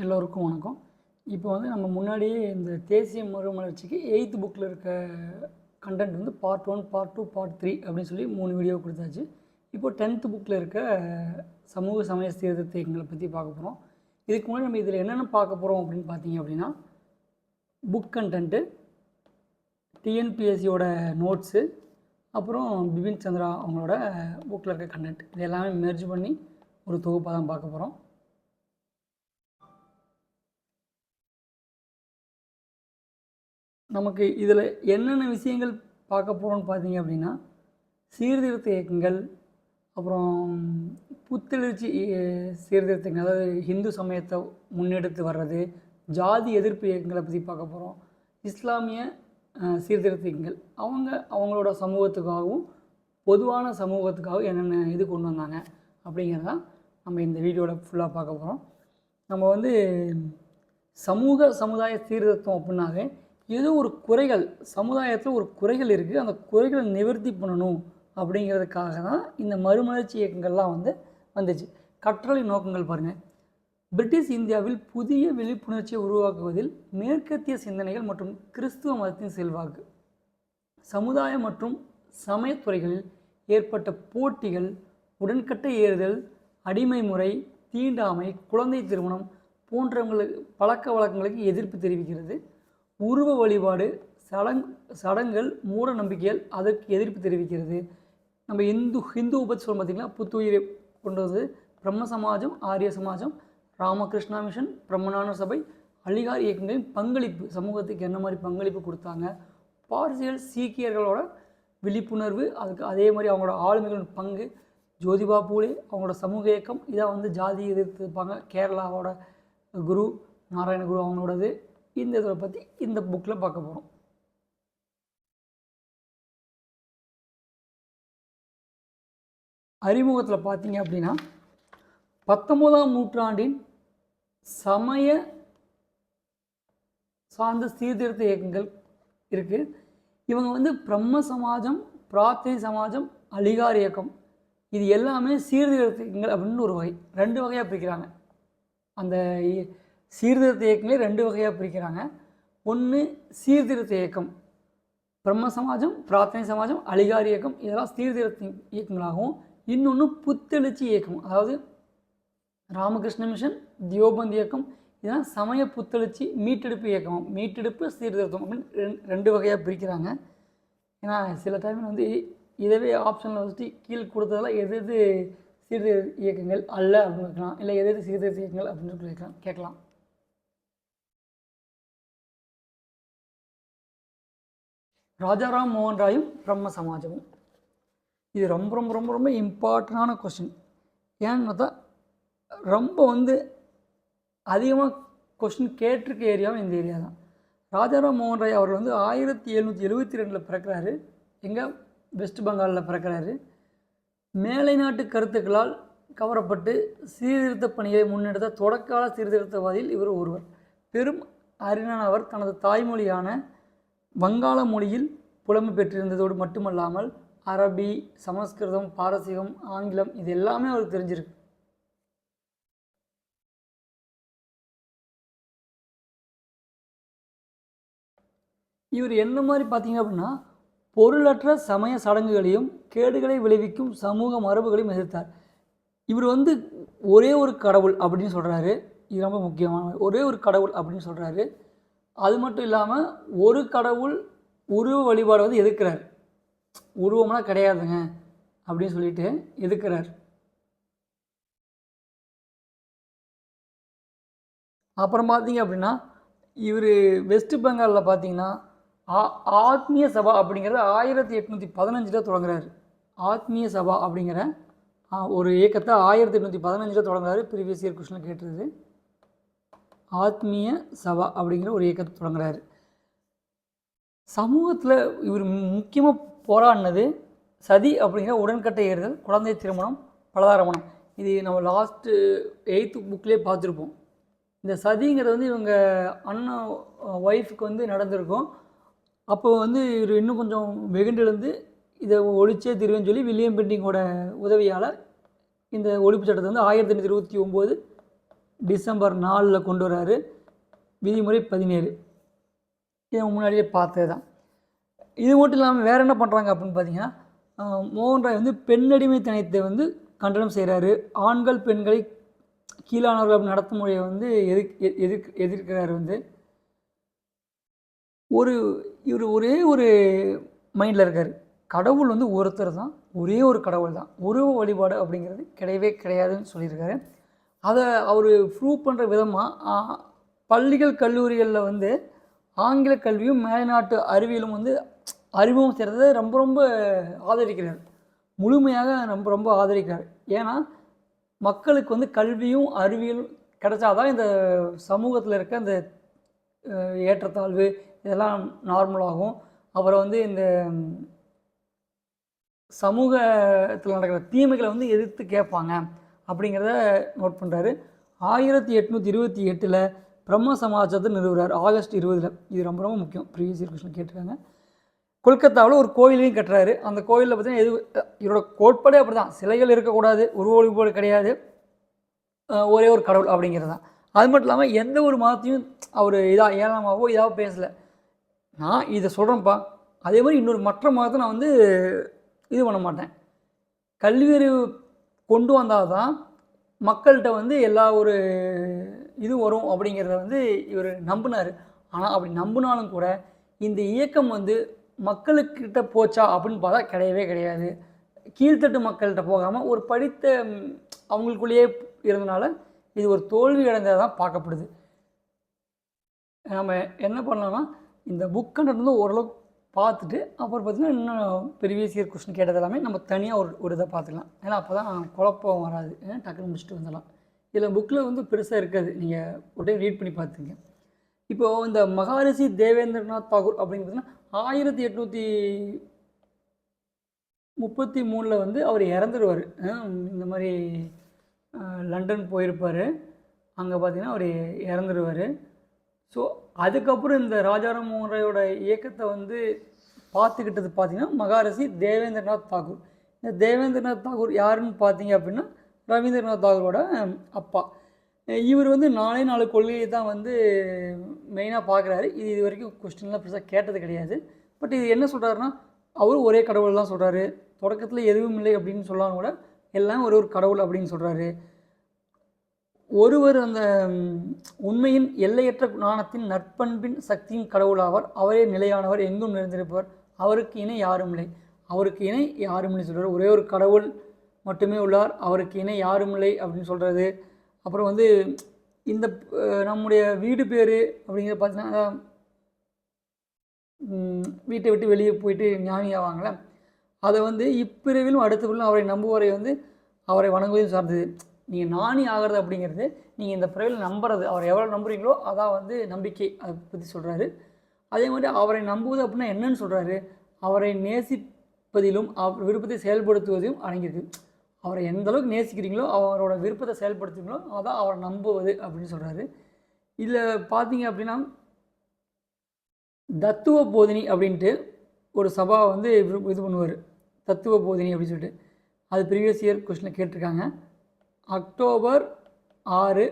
எல்லோருக்கும் வணக்கம். இப்போ வந்து நம்ம முன்னாடியே இந்த தேசிய மறுமலர்ச்சிக்கு 8th புக்கில் இருக்க கண்டென்ட் வந்து பார்ட் 1, பார்ட் 2, பார்ட் 3 அப்படின்னு சொல்லி 3 வீடியோ கொடுத்தாச்சு. இப்போ 10th புக்கில் இருக்க சமூக சமய சீர்திருத்த இயக்கங்களை பற்றி பார்க்க போகிறோம். இதுக்கு முன்னாடி நம்ம இதில் என்னென்ன பார்க்க போகிறோம் அப்படின்னு பார்த்தீங்க அப்படின்னா, புக் கண்டென்ட்டு, டிஎன்பிஎஸ்சியோட நோட்ஸு, அப்புறம் பிபின் சந்திரா அவங்களோட புக்கில் இருக்க கண்டென்ட், இது எல்லாமே மெர்ஜ் பண்ணி ஒரு தொகுப்பாக தான் பார்க்க போகிறோம். நமக்கு இதில் என்னென்ன விஷயங்கள் பார்க்க போகிறோம்னு பார்த்தீங்க அப்படின்னா, சீர்திருத்த இயக்கங்கள், அப்புறம் புத்தெழுச்சி சீர்திருத்தங்கள், அதாவது ஹிந்து சமயத்தை முன்னெடுத்து வர்றது, ஜாதி எதிர்ப்பு இயக்கங்களை பற்றி பார்க்க போகிறோம். இஸ்லாமிய சீர்திருத்த இயக்கங்கள் அவங்களோட சமூகத்துக்காகவும் பொதுவான சமூகத்துக்காகவும் என்னென்ன இது கொண்டு வந்தாங்க அப்படிங்கிறதான் நம்ம இந்த வீடியோவில் ஃபுல்லாக பார்க்க போகிறோம். நம்ம வந்து சமுதாய சீர்திருத்தம் அப்படின்னாவே ஏதோ ஒரு குறைகள், சமுதாயத்தில் ஒரு குறைகள் இருக்குது, அந்த குறைகளை நிவர்த்தி பண்ணணும் அப்படிங்கிறதுக்காக தான் இந்த மறுமலர்ச்சி இயக்கங்கள்லாம் வந்துச்சு. கற்றலை நோக்கங்கள் பாருங்கள். பிரிட்டிஷ் இந்தியாவில் புதிய விழிப்புணர்ச்சியை உருவாக்குவதில் மேற்கத்திய சிந்தனைகள் மற்றும் கிறிஸ்துவ மதத்தின் செல்வாக்கு, சமுதாய மற்றும் சமயத்துறைகளில் ஏற்பட்ட போட்டிகள், உடன்கட்டை ஏறுதல், அடிமை முறை, தீண்டாமை, குழந்தை திருமணம் போன்றவங்களுக்கு பழக்க வழக்கங்களுக்கு எதிர்ப்பு தெரிவிக்கிறது. உருவ வழிபாடு, சடங்குகள், மூட நம்பிக்கைகள் அதற்கு எதிர்ப்பு தெரிவிக்கிறது. நம்ம ஹிந்து பற்றி சொல்ல பார்த்திங்கன்னா, புத்துயிரை கொண்டு வந்து பிரம்ம சமாஜம், ஆரிய சமாஜம், ராமகிருஷ்ணா மிஷன், பிரம்மஞான சபை, அலிகார் இயக்கங்களின் பங்களிப்பு, சமூகத்துக்கு என்ன மாதிரி பங்களிப்பு கொடுத்தாங்க, பார்சியல் சீக்கியர்களோட விழிப்புணர்வு, அதுக்கு அதே மாதிரி அவங்களோட ஆளுமைகளின் பங்கு, ஜோதிபா பூலே அவங்களோட சமூக இயக்கம், இதை ஜாதி எதிர்த்துப்பாங்க. கேரளாவோட குரு நாராயண குரு அவங்களோடது, இந்த இதை பற்றி இந்த புக்கில் பார்க்க போகிறோம். அறிமுகத்தில் பார்த்தீங்க அப்படின்னா, 19ஆம் நூற்றாண்டின் சமய சார்ந்த சீர்திருத்த இயக்கங்கள் இருக்குது. இவங்க பிரம்ம சமாஜம், பிரார்த்தனை சமாஜம், அலிகார் இயக்கம், இது எல்லாமே சீர்திருத்த இயக்கங்கள் அப்படின்னு ஒரு வகை, 2 வகையாக பிரிக்கிறாங்க. அந்த சீர்திருத்த இயக்கங்களே 2 வகையாக பிரிக்கிறாங்க. ஒன்று சீர்திருத்த இயக்கம், பிரம்ம சமாஜம், பிரார்த்தனை சமாஜம், அலிகார் இயக்கம், இதெல்லாம் சீர்திருத்த இயக்கங்களாகவும், இன்னொன்று புத்தெழுச்சி இயக்கம், அதாவது ராமகிருஷ்ண மிஷன், தியோபந்த் இயக்கம், இதெல்லாம் சமய புத்தெழுச்சி மீட்டெடுப்பு இயக்கம், மீட்டெடுப்பு சீர்திருத்தம் அப்படின்னு 2 வகையாக பிரிக்கிறாங்க. ஏன்னா சில டைம் இதவே ஆப்ஷனில் வச்சுட்டு கீழே கொடுத்ததெல்லாம் எது சீர்திருத்த இயக்கங்கள் அல்ல அப்படின்னு இருக்கலாம், இல்லை எது சீர்திருத்த இயக்கங்கள் அப்படின்னு கேட்கலாம். ராஜாராம் மோகன் ராயும் பிரம்ம சமாஜமும், இது ரொம்ப ரொம்ப ரொம்ப ரொம்ப இம்பார்ட்டண்டான கொஸ்டின். ஏன்னு பார்த்தா ரொம்ப அதிகமாக கொஸ்டின் கேட்டிருக்க ஏரியாவும் இந்த ஏரியா தான். ராஜாராம் மோகன் ராய் அவர் 1772 பிறக்கிறாரு. எங்கே? வெஸ்ட் பெங்காலில் பிறக்கிறாரு. மேலை நாட்டு கருத்துக்களால் கவரப்பட்டு சீர்திருத்த பணியை முன்னெடுத்த தொடக்கால சீர்திருத்தவாதியில் இவர் ஒருவர். பெரும் அறிஞர் அவர். தனது தாய்மொழியான வங்காள மொழியில் புலமை பெற்றிருந்ததோடு மட்டுமல்லாமல் அரபி, சமஸ்கிருதம், பாரசீகம், ஆங்கிலம் இது எல்லாமே அவருக்கு தெரிஞ்சிருக்கு. இவர் என்ன மாதிரி பார்த்தீங்க அப்படின்னா, பொருளற்ற சமய சடங்குகளையும் கேடுகளை விளைவிக்கும் சமூக மரபுகளையும் எதிர்த்தார். இவர் ஒரே ஒரு கடவுள் அப்படின்னு சொல்கிறாரு. இது ரொம்ப முக்கியமான, ஒரே ஒரு கடவுள் அப்படின்னு சொல்கிறாரு. அது மட்டும் இல்லாமல் ஒரு கடவுள் உருவ வழிபாடு எதிர்க்கிறார். உருவம்லாம் கிடையாதுங்க அப்படின்னு சொல்லிட்டு எதிர்க்கிறார். அப்புறம் பார்த்தீங்க அப்படின்னா, இவர் வெஸ்ட் பெங்காலில் பார்த்தீங்கன்னா ஆத்மீய சபா அப்படிங்கிறத 1815 தொடங்குறாரு. ஆத்மீய சபா அப்படிங்கிற ஒரு இயக்கத்தை 1815 தொடங்குறாரு. ப்ரீவியஸ் இயர் கொஸ்டினில் கேட்டுருது. ஆத்மீய சபா அப்படிங்கிற ஒரு இயக்கத்தை தொடங்குறாரு. சமூகத்தில் இவர் முக்கியமாக போராடினது சதி அப்படிங்கிற உடன்கட்டை ஏறுதல், குழந்தை திருமணம், பலதாரமணம். இது நம்ம லாஸ்ட்டு 8th புக்லேயே பார்த்துருப்போம். இந்த சதிங்கிறது இவங்க அண்ணன் ஒய்ஃபுக்கு நடந்திருக்கும். அப்போ இவர் இன்னும் கொஞ்சம் வெகுண்டெழுந்து இதை ஒழிச்சே திருவேன்னு சொல்லி வில்லியம் பெண்டிங்கோட உதவியால் இந்த ஒழிப்பு சட்டத்தை 1829 டிசம்பர் 4 கொண்டு வராரு. விதிமுறை 17 இதை முன்னாடியே பார்த்தது தான். இது மட்டும் இல்லாமல் வேறு என்ன பண்ணுறாங்க அப்படின்னு பார்த்தீங்கன்னா, மோகன் ராய் வந்து பெண்ணடிமைத்தனத்தை வந்து கண்டனம் செய்கிறாரு. ஆண்கள் பெண்களை கீழானவர்கள் நடத்தும் முறையை வந்து எதிர்க்கிறாரு. வந்து இவர் ஒரே ஒரு மைண்டில் இருக்கார். கடவுள் வந்து ஒருத்தர் தான், ஒரே ஒரு கடவுள் தான், உருவ வழிபாடு அப்படிங்கிறது கிடையவே கிடையாதுன்னு சொல்லியிருக்காரு. அதை அவர் ப்ரூவ் பண்ணுற விதமாக பள்ளிகள் கல்லூரிகளில் வந்து ஆங்கில கல்வியும் மேல்நாட்டு அறிவியலும் வந்து அறிமுகம் செய்கிறத ரொம்ப ரொம்ப ஆதரிக்கிறார். முழுமையாக ரொம்ப ஆதரிக்கிறார். ஏன்னா மக்களுக்கு வந்து கல்வியும் அறிவியலும் கிடைச்சாதான் இந்த சமூகத்தில் இருக்க இந்த ஏற்றத்தாழ்வு இதெல்லாம் நார்மலாகும். அப்புறம் வந்து இந்த சமூகத்தில் நடக்கிற தீமைகளை வந்து எதிர்த்து கேட்பாங்க அப்படிங்கிறத நோட் பண்ணுறாரு. 1828 பிரம்ம சமாஜத்தை நிறுவுறார். ஆகஸ்ட் 20. இது ரொம்ப ரொம்ப முக்கியம். ப்ரீவியஸ் இயர் கொஸ்டின் கேட்டிருக்காங்க. கொல்கத்தாவில் ஒரு கோயிலையும் கட்டுறாரு. அந்த கோயிலில் பார்த்தீங்கன்னா இவரோட கோட்பாடே அப்படி தான், சிலைகள் இருக்கக்கூடாது, உருவ வழிபாடு கிடையாது, ஒரே ஒரு கடவுள் அப்படிங்கிறது தான். அது மட்டும் இல்லாமல் எந்த ஒரு மதத்தையும் அவர் ஏளனமாகவோ இதாக பேசலை. நான் இதை சொல்கிறேன்ப்பா, அதே மாதிரி இன்னொரு மற்ற மதத்தை நான் வந்து இது பண்ண மாட்டேன். கல்வியறிவு கொண்டு வந்தால் தான் மக்கள்கிட்ட வந்து எல்லா ஒரு இது வரும் அப்படிங்கிறத வந்து இவர் நம்பினார். ஆனால் அப்படி நம்பினாலும் கூட இந்த இயக்கம் வந்து மக்களுக்கிட்ட போச்சா அப்படின்னு பார்த்தா கிடையவே கிடையாது. கீழ்த்தட்டு மக்கள்கிட்ட போகாமல் ஒரு படித்த அவங்களுக்குள்ளேயே இருந்தனால இது ஒரு தோல்வி அடைந்ததாக தான் பார்க்கப்படுது. நம்ம என்ன பண்ணலாம்னா இந்த புக் கண்டென்ட் வந்து ஓரளவுக்கு பார்த்துட்டு அப்புறம் பார்த்திங்கன்னா இன்னும் ப்ரீவியஸ் இயர் கொஸ்டின் கேட்டது எல்லாமே நம்ம தனியாக ஒரு இதை பார்த்துக்கலாம். ஏன்னா அப்போ தான் குழப்பம் வராது, டக்குன்னு முடிச்சுட்டு வந்துடலாம். இதில் புக்கில் வந்து பெருசாக இருக்காது, நீங்கள் உடனே ரீட் பண்ணி பார்த்துங்க. இப்போது இந்த மகாரிஷி தேவேந்திரநாத் தாகூர் அப்படிங்கிறதுனா 1833 வந்து அவர் இறந்துடுவார். இந்த மாதிரி லண்டன் போயிருப்பார், அங்கே பார்த்திங்கன்னா அவர் இறந்துடுவார். ஸோ அதுக்கப்புறம் இந்த ராஜாராம் மோகன் ராயோட இயக்கத்தை வந்து பார்த்துக்கிட்டது பார்த்திங்கன்னா மகாரிஷி தேவேந்திரநாத் தாகூர். இந்த தேவேந்திரநாத் தாகூர் யாருன்னு பார்த்தீங்க அப்படின்னா ரவீந்திரநாத் தாகூரோட அப்பா. இவர் வந்து 4 கொள்கையை தான் வந்து மெயினாக பார்க்குறாரு. இது வரைக்கும் கொஸ்டின்லாம் பெருசாக கேட்டது கிடையாது. பட் இது என்ன சொல்கிறாருன்னா, அவர் ஒரே கடவுள் தான் சொல்கிறாரு. தொடக்கத்தில் எதுவும் இல்லை அப்படின்னு சொல்லாலும் கூட எல்லாம் ஒரு கடவுள் அப்படின்னு சொல்கிறாரு. ஒருவர் அந்த உண்மையின் எல்லையற்ற ஞானத்தின் நற்பண்பின் சக்தியின் கடவுளாவார். அவரே நிலையானவர், எங்கும் நிறைந்திருப்பவர், அவருக்கு இணை யாரும் இல்லை. அவருக்கு இணை யாரும் இல்லை சொல்கிறார். ஒரே ஒரு கடவுள் மட்டுமே உள்ளார், அவருக்கு இணை யாரும் இல்லை அப்படின்னு சொல்கிறது. அப்புறம் வந்து இந்த நம்முடைய வீடு பேர் அப்படிங்கிறத பார்த்தீங்கன்னா வீட்டை விட்டு வெளியே போயிட்டு ஞானி ஆவாங்களே, அதை வந்து இப்பிறவிலும் அடுத்த பிறவிலும் அவரை நம்புவரை வந்து அவரை வணங்குவதையும் சார்ந்தது. நீங்கள் ஞானி ஆகிறது அப்படிங்கிறது நீங்கள் இந்த பிறவியில் நம்புறது, அவரை எவ்வளோ நம்புறீங்களோ அதான் வந்து நம்பிக்கை. அதை பற்றி சொல்கிறாரு. அதே மாதிரி அவரை நம்புவது அப்படின்னா என்னன்னு சொல்கிறாரு, அவரை நேசிப்பதிலும் அவர் விருப்பத்தை செயல்படுத்துவதையும் அடங்கியிருக்கு. அவரை எந்த அளவுக்கு நேசிக்கிறீங்களோ அவரோட விருப்பத்தை செயல்படுத்துறீங்களோ அதான் அவரை நம்புவது அப்படின்னு சொல்கிறாரு. இதில் பார்த்தீங்க அப்படின்னா தத்துவ போதினி அப்படின்ட்டு ஒரு சபா வந்து இது பண்ணுவார், தத்துவ போதினி அப்படின்னு சொல்லிட்டு. அது ப்ரீவியஸ் இயர் கொஸ்டினில் கேட்டிருக்காங்க. அக்டோபர் 6,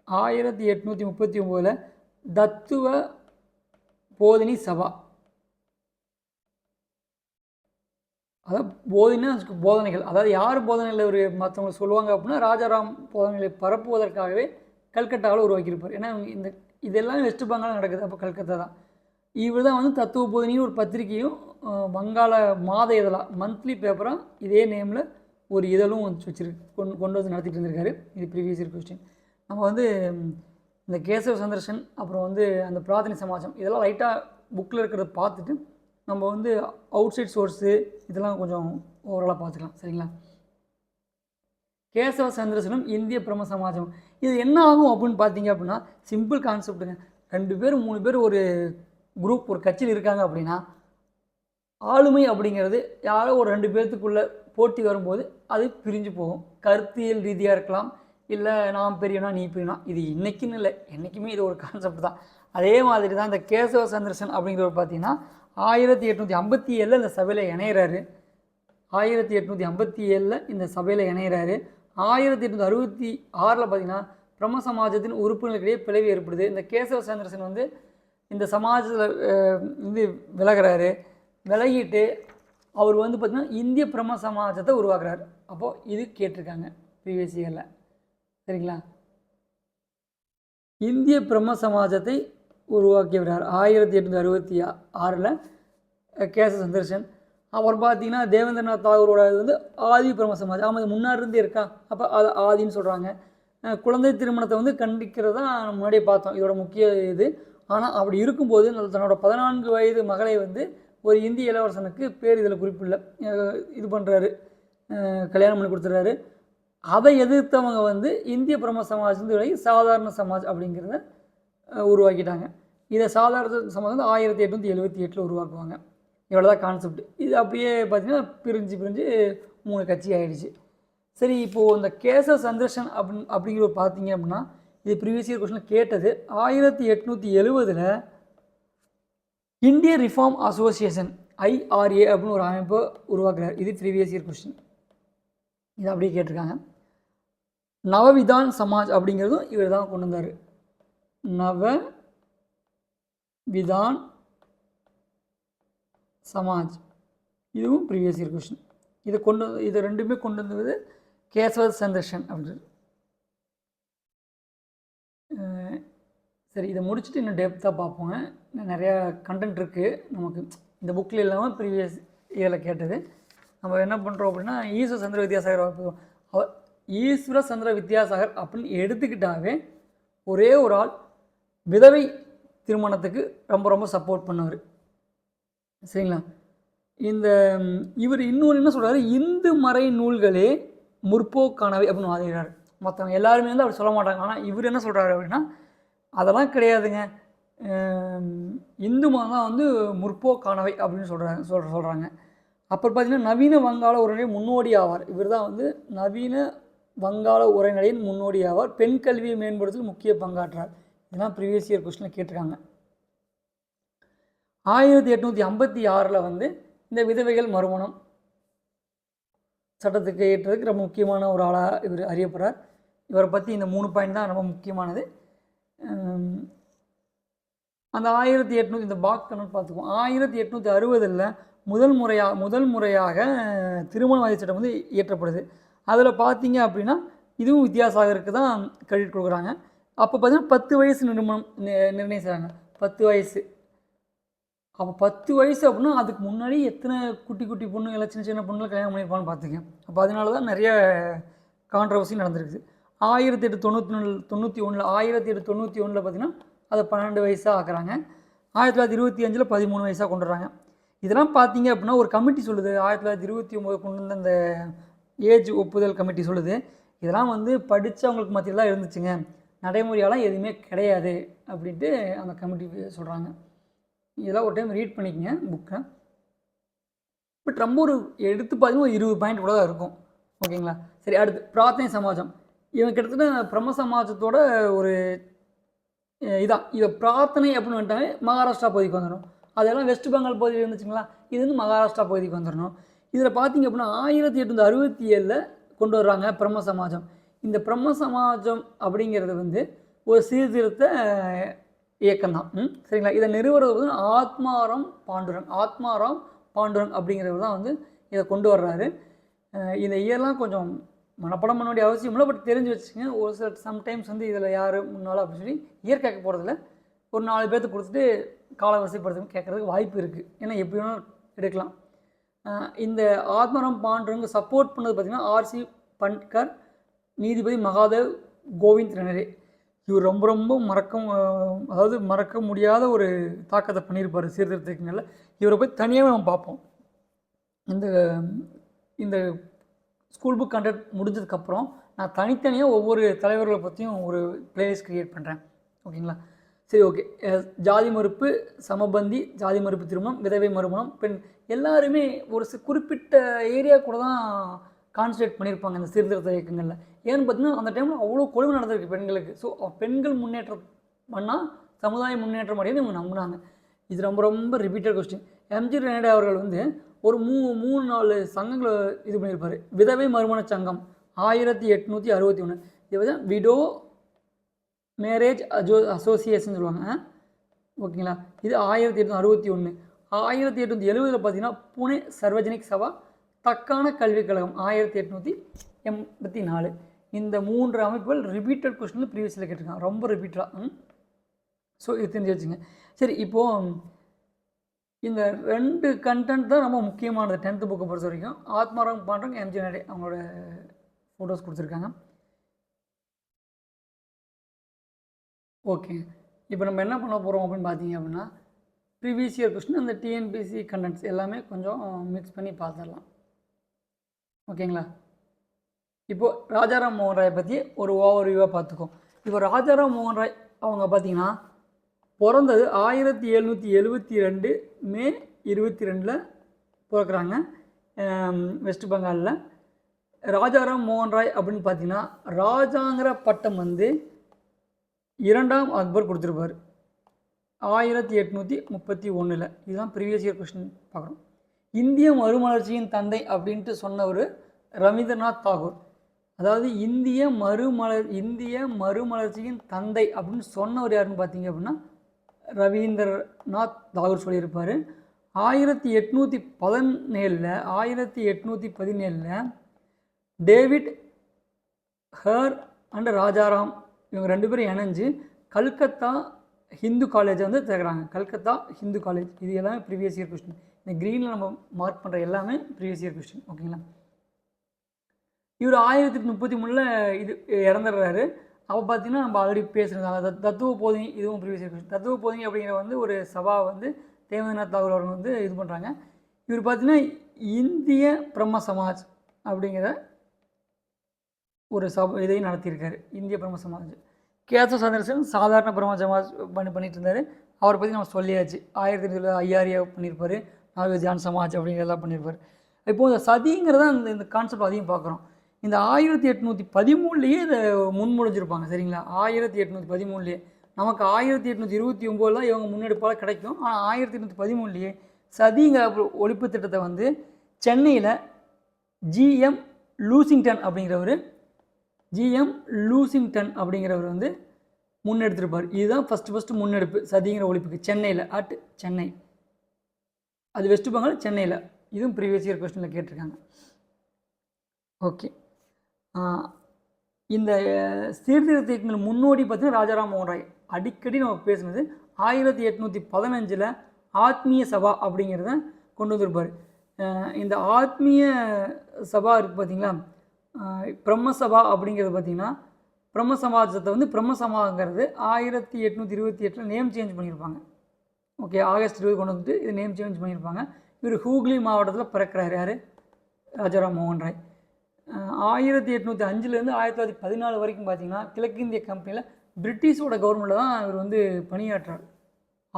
1839 தத்துவ போதினி சபா. அதாவது போதினா போதனைகள், அதாவது யார் போதனையில் ஒரு மற்றவங்க சொல்லுவாங்க அப்படின்னா ராஜாராம் போதனைகளை பரப்புவதற்காகவே கல்கட்டாவில் உருவாக்கியிருப்பார். ஏன்னா இதெல்லாம் வெஸ்ட் பெங்கால் நடக்குது, அப்போ கல்கத்தா தான். இவர் தான் வந்து தத்துவ போதினியும் ஒரு பத்திரிகையும் வங்காள மாத இதழாக மந்த்லி பேப்பராக இதே நேமில் ஒரு இதழும் கொண்டு வந்து நடத்திட்டு இருந்திருக்காரு. இது ப்ரீவியஸ் இயர் கொஸ்டின். நம்ம வந்து இந்த கேசவ சந்திரசன் அப்புறம் வந்து அந்த பிரார்த்தனை சமாஜம் இதெல்லாம் லைட்டாக புக்கில் இருக்கிறத பார்த்துட்டு நம்ம வந்து அவுட் சைட் சோர்ஸு இதெல்லாம் கொஞ்சம் ஓவராலாக பார்த்துக்கலாம். சரிங்களா? கேசவ சந்திரசனும் இந்திய பிரம்ம சமாஜம் இது என்ன ஆகும் அப்படின்னு பார்த்தீங்க அப்படின்னா சிம்பிள் கான்செப்டுங்க. 2 பேர் 3 பேர் ஒரு குரூப் ஒரு கட்சியில் இருக்காங்க அப்படின்னா ஆளுமை அப்படிங்கிறது யாரோ ஒரு 2 பேர்த்துக்குள்ளே போட்டி வரும்போது அது பிரிஞ்சு போகும். கருத்தியல் ரீதியாக இருக்கலாம், இல்லை நான் பெரியனா நீ பெரியனா, இது இன்றைக்குன்னு இல்லை என்றைக்குமே இது ஒரு கான்செப்ட் தான். அதே மாதிரி தான் இந்த கேசவ சந்திரசன் அப்படிங்கிறவர் பார்த்தீங்கன்னா 1857 இந்த சபையில் இணையிறாரு. 1857 இந்த சபையில் இணையிறாரு. 1866 பார்த்தீங்கன்னா பிரம்ம சமாஜத்தின் உறுப்பினர்களிடையே பிளவு ஏற்படுது. இந்த கேசவ சந்திரசன் வந்து இந்த சமாஜத்தில் இது விலகிறாரு. விலகிட்டு அவர் வந்து பார்த்திங்கன்னா இந்திய பிரம்ம சமாஜத்தை உருவாக்குறாரு. அப்போது இது கேட்டிருக்காங்க ப்ரீவியஸ் இயரில். சரிங்களா? இந்திய பிரம்ம சமாஜத்தை உருவாக்கியவர் 1866 கேசவ சந்திரசன். அப்புறம் பார்த்தீங்கன்னா தேவேந்திரநாத் தாகூரோட வந்து ஆதி பிரம்ம சமாஜ். ஆமாம், இது முன்னாடி இருந்தே இருக்கா, அப்போ அதை ஆதின்னு சொல்கிறாங்க. குழந்தை திருமணத்தை வந்து கண்டிக்கிறதா நம்ம முன்னாடியே பார்த்தோம், இதோட முக்கிய இது. ஆனால் அப்படி இருக்கும்போது தன்னோட 14 வயது மகளை வந்து ஒரு இந்திய இளவரசனுக்கு பேர் இதில் குறிப்பில்லை இது பண்ணுறாரு, கல்யாணம் பண்ணி கொடுத்துட்றாரு. அதை எதிர்த்தவங்க வந்து இந்திய பிரம்ம சமாஜ் வந்து சாதாரண சமாஜ் அப்படிங்கிறத உருவாக்கிட்டாங்க. இதை சாதாரண சமாஜ் வந்து 1878 உருவாக்குவாங்க. இவ்வளோ தான் கான்செப்ட். இது அப்படியே பார்த்திங்கன்னா பிரிஞ்சு 3 கட்சி ஆகிடுச்சு. சரி, இப்போது இந்த கேசவ சந்திரசன் அப்படிங்கிற பார்த்தீங்க அப்படின்னா இது ப்ரீவியஸ் இயர் கொஸ்டின் கேட்டது. 1870 இந்திய ரிஃபார்ம் அசோசியேஷன் IRA அப்படின்னு ஒரு அமைப்பை உருவாக்குறார். இது ப்ரீவியஸ் இயர் கொஸ்டின், இது அப்படியே கேட்டிருக்காங்க. நவவிதான் சமாஜ் அப்படிங்கிறதும் இவர் தான் கொண்டு வந்தார். நவவிதான் சமாஜ், இதுவும் ப்ரீவியஸ் இயர் கொஸ்டின். இது ரெண்டுமே கொண்டு வந்தது கேசவ சந்திரசன் அப்படின்னு. சரி, இதை முடிச்சுட்டு இன்னும் டெப்த்தாக பார்ப்போங்க. நிறையா கண்டென்ட் இருக்குது நமக்கு இந்த புக்கில் இல்லாமல் ப்ரீவியஸ் இயரில் கேட்டது. நம்ம என்ன பண்ணுறோம் அப்படின்னா ஈஸ்வர சந்திர வித்யாசாகர் அவர் ஈஸ்வர சந்திர வித்யாசாகர் அப்படின்னு எடுத்துக்கிட்டாவே ஒரே ஒரு ஆள் விதவை திருமணத்துக்கு ரொம்ப சப்போர்ட் பண்ணுவார். சரிங்களா? இவர் இன்னொன்று என்ன சொல்கிறாரு, இந்து மறை நூல்களே முற்போக்கானவை அப்படின்னு வாதிக்கிறார். மற்றவங்க எல்லாருமே வந்து அப்படி சொல்ல மாட்டாங்க. ஆனால் இவர் என்ன சொல்கிறாரு அப்படின்னா அதெல்லாம் கிடையாதுங்க, இந்து மதம் தான் வந்து முற்போக்கானவை அப்படின்னு சொல்கிறாங்க. அப்புறம் பார்த்திங்கன்னா நவீன வங்காள உரைநடை முன்னோடி ஆவார். இவர் தான் வந்து நவீன வங்காள உரைநடையின் முன்னோடி ஆவார். பெண் கல்வியை மேம்படுத்துவதில் முக்கிய பங்காற்றார். இதெல்லாம் ப்ரீவியஸ் இயர் கொஸ்டினில் கேட்டிருக்காங்க. 1856 வந்து இந்த விதவைகள் மறுமணம் சட்டத்துக்கு ஏற்றதுக்கு ரொம்ப முக்கியமான ஒரு ஆளாக இவர் அறியப்படுறார். இவரை பற்றி இந்த 3 பாயிண்ட் தான் ரொம்ப முக்கியமானது. அந்த 1800 இந்த பாக்ஸ் கணக்கு பார்த்துக்குவோம். 1860 முதல் முறையாக திருமண வயது சட்டம் வந்து இயற்றப்படுது. அதில் பார்த்தீங்க அப்படின்னா இதுவும் வித்யாசாகருக்கு தான் கிரெடிட் கொடுக்குறாங்க. அப்போ பார்த்தீங்கன்னா 10 வயசு நிர்ணயம் செய்கிறாங்க. 10 வயசு. அப்போ 10 வயசு அப்படின்னா அதுக்கு முன்னாடி எத்தனை குட்டி பொண்ணுங்களை சின்ன பொண்ணுங்களை கல்யாணம் பண்ணியிருப்பான்னு பார்த்துக்கேன். அப்போ அதனால தான் நிறைய கான்ட்ரவர்சி நடந்திருக்குது. 1891 பார்த்திங்கன்னா அதை 12 வயசாக ஆக்குறாங்க. 1925 13 வயசாக கொண்டு வராங்க. இதெல்லாம் பார்த்தீங்க அப்படின்னா ஒரு கமிட்டி சொல்லுது, 1929 கொண்டு வந்த அந்த ஏஜ் ஒப்புதல் கமிட்டி சொல்லுது, இதெல்லாம் வந்து படித்தவங்களுக்கு மத்தியில் தான் இருந்துச்சுங்க, நடைமுறையாலாம் எதுவுமே கிடையாது அப்படின்ட்டு அந்த கமிட்டி சொல்கிறாங்க. இதெல்லாம் ஒரு டைம் ரீட் பண்ணிக்கங்க புக்கை. பட் ரொம்ப ஒரு எடுத்து பார்த்தீங்கன்னா ஒரு 20 பாயிண்ட் கூட தான் இருக்கும். ஓகேங்களா? சரி, அடுத்து பிரார்த்தனை சமாஜம். இவன் கிட்டத்தட்ட பிரம்ம சமாஜத்தோட ஒரு இதை பிரார்த்தனை அப்படின்னு வந்துட்டாவே மகாராஷ்டிரா பகுதிக்கு வந்துடும். அதெல்லாம் வெஸ்ட் பெங்கால் பகுதியில் இருந்துச்சுங்களா, இது வந்து மகாராஷ்டிரா பகுதிக்கு வந்துடணும். இதில் பார்த்தீங்க அப்படின்னா 1867 கொண்டு வர்றாங்க பிரம்ம சமாஜம். இந்த பிரம்ம சமாஜம் அப்படிங்கிறது வந்து ஒரு சீர்திருத்த இயக்கம் தான். சரிங்களா? இதை நிறுவுறது வந்து ஆத்மாராம் பாண்டுரங் அப்படிங்கிறவர் தான் வந்து இதை கொண்டு வர்றாரு. இந்த இயர்லாம் கொஞ்சம் மனப்படம் பண்ண வேண்டிய அவசியம் இல்லை, பட் தெரிஞ்சு வச்சுக்கோங்க. ஒரு சில சம்டைம்ஸ் வந்து இதில் யார் முன்னாள் அப்படின்னு சொல்லி இயர் கேட்க போகிறதில்ல, ஒரு 4 பேர்த்து கொடுத்துட்டு காலவரிசைப்படுத்தி கேட்குறதுக்கு வாய்ப்பு இருக்குது. ஏன்னா எப்படி வேணாலும் எடுக்கலாம். இந்த ஆத்மாராம் பாண்டுரங்க சப்போர்ட் பண்ணது பார்த்திங்கன்னா RC பன்கர், நீதிபதி மகாதேவ் கோவிந்த் ரெனரே. இவர் ரொம்ப மறக்க முடியாத ஒரு தாக்கத்தை பண்ணியிருப்பார் சீர்திருத்தங்களில். இவரை போய் தனியாக நம்ம பார்ப்போம். இந்த ஸ்கூல் புக் கண்டக்ட் முடிஞ்சதுக்கப்புறம் நான் தனித்தனியாக ஒவ்வொரு தலைவர்களை பற்றியும் ஒரு பிளேலிஸ்ட் க்ரியேட் பண்ணுறேன். ஓகேங்களா? சரி, ஓகே. ஜாதி மறுப்பு, சமபந்தி, ஜாதி மறுப்பு திருமணம், விதவை மறுமணம், பெண் எல்லாருமே ஒரு குறிப்பிட்ட ஏரியா கூட தான் கான்சன்ட்ரேட் பண்ணியிருப்பாங்க இந்த சீர்திருத்த இயக்கங்களில். ஏன்னு பார்த்தீங்கன்னா அந்த டைமில் அவ்வளோ கொடுமை நடந்திருக்கு பெண்களுக்கு. ஸோ பெண்கள் முன்னேற்றம் பண்ணால் சமுதாய முன்னேற்றம் அடையன்னு இவங்க நம்பினாங்க. இது ரொம்ப ரிப்பீட்டட் கொஸ்டின். MG ரெனடே அவர்கள் வந்து ஒரு 3-4 சங்கங்களை இது பண்ணியிருப்பார். விதவை மறுமண சங்கம் 1861. இது வந்து விடோ மேரேஜ் அசோசியேஷன் சொல்லுவாங்க. ஓகேங்களா, இது 1861. 1870 பார்த்தீங்கன்னா புனே சர்வஜனிக் சபா தக்கான கல்விக் கழகம் 1884. இந்த 3 அமைப்புகள் ரிப்பீட்டட் கொஸ்டின் ப்ரீவியஸில் கேட்டிருக்காங்க, ரொம்ப ரிப்பீட்டடாக. ஸோ இது தெரிஞ்சு வச்சுங்க. சரி, இப்போது இந்த 2 கண்டென்ட் தான் ரொம்ப முக்கியமானது 10th புக்கை பொறுத்த வரைக்கும். ஆத்மாராம் பாண்டரங், எம்ஜி நாயுடு அவங்களோட ஃபோட்டோஸ் கொடுத்துருக்காங்க. ஓகே, இப்போ நம்ம என்ன பண்ண போகிறோம் அப்படின்னு பார்த்தீங்க அப்படின்னா, ப்ரீவியஸ் இயர் கொஸ்டின் அந்த டிஎன்பிசி கண்டென்ட்ஸ் எல்லாமே கொஞ்சம் மிக்ஸ் பண்ணி பார்த்துடலாம். ஓகேங்களா, இப்போது ராஜாராம் மோகன் ராயை பற்றி ஒரு ஓவர்வியூவாக பார்த்துக்கோம். இப்போ ராஜாராம் மோகன் ராய் அவங்க பார்த்தீங்கன்னா பிறந்தது 1772 மே 22 பிறக்கிறாங்க, வெஸ்ட் பெங்காலில். ராஜாராம் மோகன் ராய் அப்படின்னு பார்த்தீங்கன்னா ராஜாங்கிற பட்டம் வந்து 2ஆம் அக்பர் கொடுத்துருப்பார் 1831. இதுதான் ப்ரீவியஸ் இயர் கொஸ்டின் பார்க்குறோம். இந்திய மறுமலர்ச்சியின் தந்தை அப்படின்ட்டு சொன்னவர் ரவீந்திரநாத் தாகூர். அதாவது இந்திய மறுமலர்ச்சியின் தந்தை அப்படின்னு சொன்னவர் யாருன்னு பார்த்தீங்க அப்படின்னா ரவீந்திரநாத் தாகூர் சொல்லியிருப்பார். 1817 டேவிட் ஹர் அண்ட் ராஜாராம் இவங்க 2 பேரும் இணைஞ்சு கல்கத்தா ஹிந்து காலேஜை வந்து திறக்கிறாங்க. கல்கத்தா ஹிந்து காலேஜ். இது எல்லாமே ப்ரீவியஸ் இயர் கொஸ்டின். இந்த க்ரீனில் நம்ம மார்க் பண்ணுற எல்லாமே ப்ரீவியஸ் இயர் கொஸ்டின். ஓகேங்களா, இவர் 1833 இது இறந்துடுறாரு. அப்போ பார்த்தீங்கன்னா நம்ம ஆல்ரெடி பேசுகிறதாங்க தத்துவ போதனை, இதுவும் ப்ரீவியஸ் இயர் கொஸ்டின். தத்துவ போதனை அப்படிங்கிற வந்து ஒரு சபா வந்து தேவேந்திரநாத் தாகூர் அவர்கள் வந்து இது பண்ணுறாங்க. இவர் பார்த்தீங்கன்னா இந்திய பிரம்ம சமாஜ் அப்படிங்கிற ஒரு இதையும் நடத்தியிருக்காரு. இந்திய பிரம்ம சமாஜ். கேசவ சந்திரசேகரன் சாதாரண பிரம்ம சமாஜ் பண்ணிட்டு இருந்தார். அவரை பற்றி நம்ம சொல்லியாச்சு. 1820 ஐயாரியா பண்ணியிருப்பார். நாகஜான் சமாஜ் அப்படிங்கிறதெல்லாம் பண்ணியிருப்பார். இப்போது இந்த சதிங்கிறத இந்த கான்செப்ட் அதிகம் பார்க்குறோம். இந்த 1813 இதை முன்மொழிஞ்சிருப்பாங்க. சரிங்களா, 1813 நமக்கு 1829 இவங்க முன்னெடுப்பால் கிடைக்கும். ஆனால் 1813 சதிங்கிற ஒழிப்பு திட்டத்தை வந்து சென்னையில் ஜிஎம் லூசிங்டன் அப்படிங்கிறவர் வந்து முன்னெடுத்திருப்பார். இதுதான் ஃபஸ்ட்டு முன்னெடுப்பு சதிங்கிற ஒழிப்புக்கு சென்னையில் சென்னை. அது வெஸ்ட் பெங்கால், சென்னையில். இதுவும் ப்ரீவியஸ் இயர் கொஸ்டினில் கேட்டிருக்காங்க. ஓகே, இந்த சீர்திருத்த இயக்கங்கள் முன்னோடி பார்த்தீங்கன்னா ராஜாராம் மோகன் ராய். அடிக்கடி நம்ம பேசுனது 1815 ஆத்மீய சபா அப்படிங்கிறத கொண்டு வந்திருப்பார். இந்த ஆத்மீய சபா இருக்குது பார்த்தீங்களா, பிரம்மசபா அப்படிங்கிறது பார்த்திங்கன்னா பிரம்ம சமாஜத்தை வந்து பிரம்ம சபாங்கிறது 1828 நேம் சேஞ்ச் பண்ணியிருப்பாங்க. ஓகே, ஆகஸ்ட் 20 கொண்டு வந்துட்டு இது நேம் சேஞ்ச் பண்ணியிருப்பாங்க. இவர் ஹூக்ளி மாவட்டத்தில் பிறக்கிறார். யார்? ராஜாராம் மோகன் ராய். 1805 1914 வரைக்கும் பார்த்திங்கன்னா கிழக்கிந்திய கம்பெனியில் பிரிட்டிஷோட கவர்மெண்ட்டில் தான் இவர் வந்து பணியாற்றார்.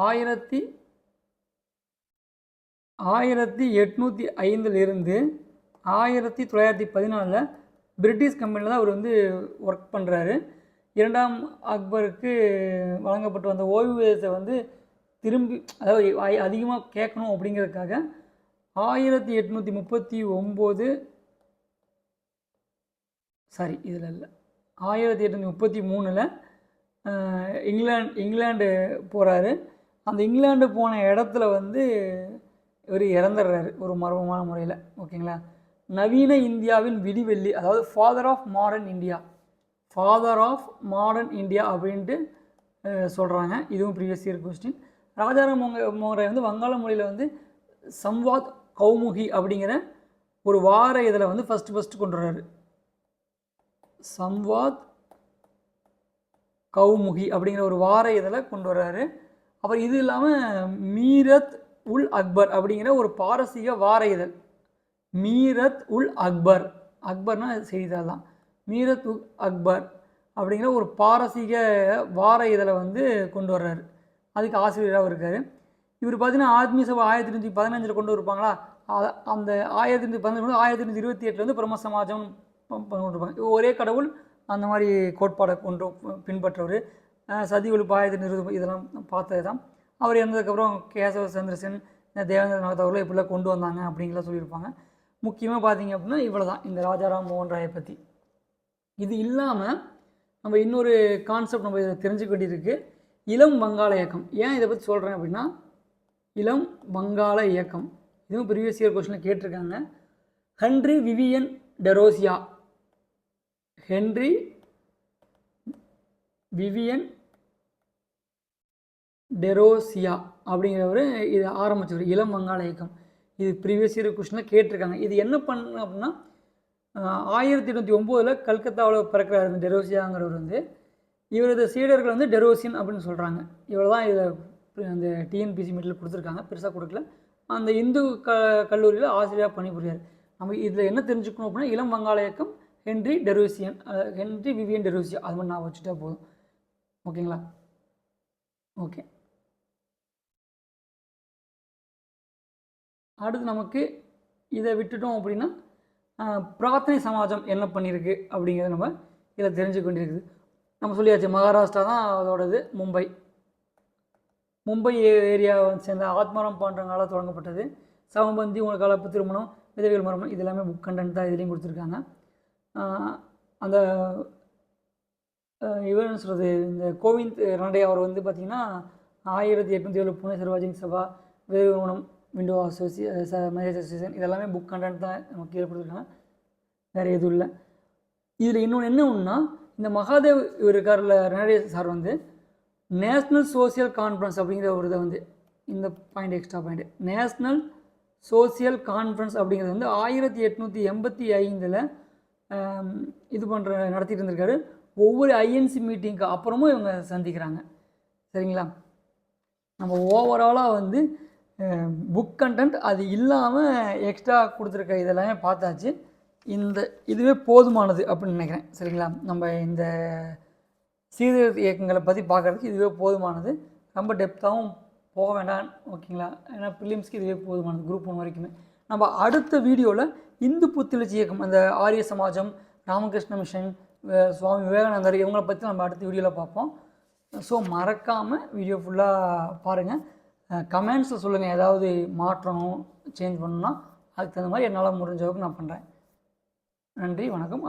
1805 1914 பிரிட்டிஷ் கம்பெனியில் தான் அவர் வந்து ஒர்க் பண்ணுறாரு. 2ஆம் அக்பருக்கு வழங்கப்பட்டு வந்த ஓய்வூதியத்தை வந்து திரும்பி அதாவது அதிகமாக கேட்கணும் அப்படிங்கிறதுக்காக 1839 இதில் இல்லை 1833 இங்கிலாந்து போகிறாரு. அந்த இங்கிலாந்து போன இடத்துல வந்து இவர் இறந்துடுறாரு ஒரு மர்மமான முறையில். ஓகேங்களா, நவீன இந்தியாவின் விடிவெள்ளி, அதாவது ஃபாதர் ஆஃப் மாடர்ன் இந்தியா அப்படின்ட்டு சொல்கிறாங்க. இதுவும் ப்ரீவியஸ் இயர் கொஸ்டின். ராஜாராம் மோகன் ராய் வந்து வங்காள மொழியில் வந்து சம்வாத் கௌமுகி அப்படிங்கிற ஒரு வார இதில் வந்து ஃபஸ்ட்டு கொண்டு வர்றாரு. சம்வாத் கௌமுகி அப்படிங்கிற ஒரு வார இதில் கொண்டு வர்றாரு. அப்புறம் இது இல்லாமல் மீரத் உல் அக்பர் அப்படிங்கிற ஒரு பாரசீக வார இதழ். மீரத் உல் அக்பர், அக்பர்னா செய்தித்தாள் தான். மீரத் உல் அக்பர் அப்படிங்கிற ஒரு பாரசீக வார இதழை வந்து கொண்டு வர்றாரு. அதுக்கு ஆசிரியராகவும் இருக்கார். இவர் பார்த்தீங்கன்னா ஆத்மீய சபா 1815 கொண்டு வருப்பாங்களா, அந்த 1815 1828 வந்து பிரம்ம சமாஜம் கொண்டிருப்பாங்க. ஒரே கடவுள் அந்த மாதிரி கோட்பாடை கொண்டு பின்பற்றவர். சதி ஒழிப்பு 1820 இதெல்லாம் பார்த்தது தான். அவர் இறந்ததுக்கப்புறம் கேசவ சந்திரசேன், தேவேந்திரநாத் அவர்கள் இப்படிலாம் கொண்டு வந்தாங்க அப்படிங்கலாம் சொல்லியிருப்பாங்க. முக்கியமாக பார்த்தீங்க அப்படின்னா இவ்வளோ தான் இந்த ராஜாராம் மோகன் ராயை பற்றி. இது இல்லாமல் நம்ம இன்னொரு கான்செப்ட் நம்ம இதை தெரிஞ்சுக்க வேண்டியிருக்கு. இளம் வங்காள இயக்கம். ஏன் இதை பற்றி சொல்கிறேன் அப்படின்னா, இளம் வங்காள இயக்கம் இதுவும் ப்ரீவியஸ் இயர் கொஸ்டினில் கேட்டிருக்காங்க. ஹென்றி விவியன் டெரோசியா, ஹென்றி விவியன் டெரோசியா அப்படிங்கிறவர் இதை ஆரம்பித்தவர், இளம் வங்காள இயக்கம். இது ப்ரீவியஸ் இயர் கொஸ்டினில் கேட்டிருக்காங்க. இது என்ன பண்ண அப்படின்னா, 1809 கல்கத்தாவில் பிறக்கிறார் இந்த டெரோசியாங்கிறவர் வந்து. இவரது சீடர்கள் வந்து டெரோசியன் அப்படின்னு சொல்கிறாங்க. இவர் தான் இதை அந்த டிஎன்பிசி மீட்டில் கொடுத்துருக்காங்க, பெருசாக கொடுக்கல. அந்த இந்து கல்லூரியில் ஆசிரியராக பணிபுரியார். நம்ம இதில் என்ன தெரிஞ்சுக்கணும் அப்படின்னா, இளம் வங்காள இயக்கம் ஹென்றி டெரோசியன், ஹென்றி விவியன் டெரோசியா, அது மாதிரி நான் வச்சுட்டா போதும். ஓகேங்களா? ஓகே. அடுத்து நமக்கு இதை விட்டுட்டோம் அப்படின்னா, பிரார்த்தனை சமாஜம் என்ன பண்ணியிருக்கு அப்படிங்கிறத நம்ம இதில் தெரிஞ்சுக்க வேண்டியிருக்குது. நம்ம சொல்லியாச்சு, மகாராஷ்டிரா தான் அதோடது. மும்பை ஏரியாவை சேர்ந்த ஆத்மாராம் பாண்டங்கால தொடங்கப்பட்டது. சமபந்தி, உங்கள் கலப்பு திருமணம், விதவியல் மரபணு, இது எல்லாமே புக் கண்டென்ட் தான் இதுலேயும் கொடுத்துருக்காங்க. அந்த இவர் என்ன சொல்கிறது, இந்த கோவிந்த் ரண்டே அவர் வந்து பார்த்திங்கன்னா 1807 புனே சர்வாஜிங் சபா, விதவியல் விண்டோ மேரேஜ் அசோசியேஷன், இதெல்லாமே புக் கண்டென்ட் தான் நமக்கு கீழே கொடுத்துருக்காங்க, வேறு எதுவும் இல்லை. இதில் இன்னொன்று என்ன ஒன்றுனா, இந்த மகாதேவ் இவர் இருக்கார்ல ரனடே சார் வந்து நேஷ்னல் சோசியல் கான்ஃபரன்ஸ் அப்படிங்கிற ஒரு இதை வந்து, இந்த point extra point, national social conference அப்படிங்கிறது வந்து 1885 இது நடத்திட்டு இருந்திருக்காரு. ஒவ்வொரு ஐஎன்சி மீட்டிங்க்கு அப்புறமும் இவங்க சந்திக்கிறாங்க. சரிங்களா? நம்ம ஓவராலாக வந்து புக் கண்டென்ட் அது இல்லாமல் எக்ஸ்ட்ரா கொடுத்துருக்க இதெல்லாமே பார்த்தாச்சு. இதுவே போதுமானது அப்படின்னு நினைக்கிறேன். சரிங்களா? நம்ம இந்த சீர்திருத்த இயக்கங்களை பற்றி பார்க்குறதுக்கு இதுவே போதுமானது. ரொம்ப டெப்த்தாகவும் போக வேண்டாம். ஓகேங்களா? ஏன்னா ப்ரிலிம்ஸ்க்கு இதுவே போதுமானது, குரூப் 1 வரைக்குமே. நம்ம அடுத்த வீடியோவில் இந்து புத்துணர்ச்சி இயக்கம், அந்த ஆரிய சமாஜம், ராமகிருஷ்ண மிஷன், சுவாமி விவேகானந்தர், இவங்களை பற்றி நம்ம அடுத்த வீடியோவில் பார்ப்போம். ஸோ மறக்காமல் வீடியோ ஃபுல்லாக பாருங்கள். கமெண்ட்ஸில் சொல்லுங்கள், ஏதாவது மாற்றணும், சேஞ்ச் பண்ணணும்னா அதுக்கு தகுந்த மாதிரி என்னால் முடிஞ்ச அளவுக்கு நான் பண்ணுறேன். நன்றி, வணக்கம்.